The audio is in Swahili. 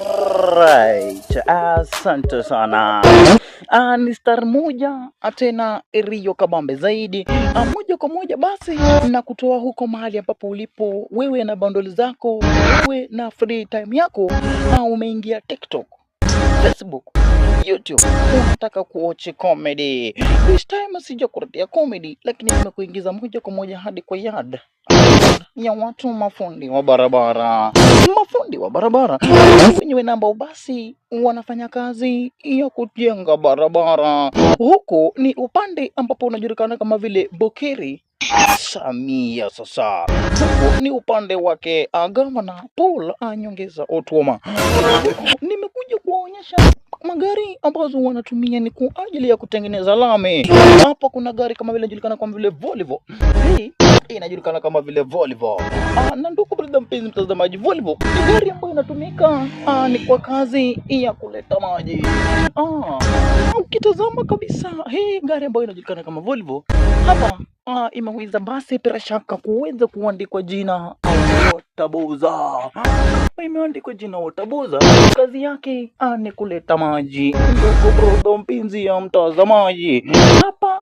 Alright, asante sana. Ni star moja tena iliyo kabambe zaidi. Moja kwa moja basi na kutoa huko mahali ambapo ulipo wewe na bundle zako, wewe na free time yako, umeingia TikTok, Facebook, YouTube, unataka kuochi comedy. This time sija kuletea comedy, lakini nimekuingiza moja kwa moja hadi kwa yard ya watu mafundi wa barabara. Mafundi wa barabara wenyewe nambao basi wanafanya kazi ya kujenga barabara. Huko ni upande ambapo unajulikana kama vile Bokeri Samia. Sasa huko ni upande wake gavana Paul Nyongesa Otuoma. Nimekuja kuwaonyesha magari ambazo wanatumia ni kwa ajili ya kutengeneza lami. Hapa kuna gari kama vile inajulikana kama vile Volvo. Hii inajulikana kama vile Volvo. Na ndugu brother mpenzi mtazamaji, Volvo ni gari ambayo inatumika ni kwa kazi ya kuleta maji. Ukitazama kabisa hii gari ambayo inajulikana kama Volvo hapa imeweza basi bila shaka kuweza kuandikwa jina Wataboza. Imeandikwa jina Wataboza. Kazi yake ni kuleta maji. Ndugu brother mpenzi ya mtazamaji, hapa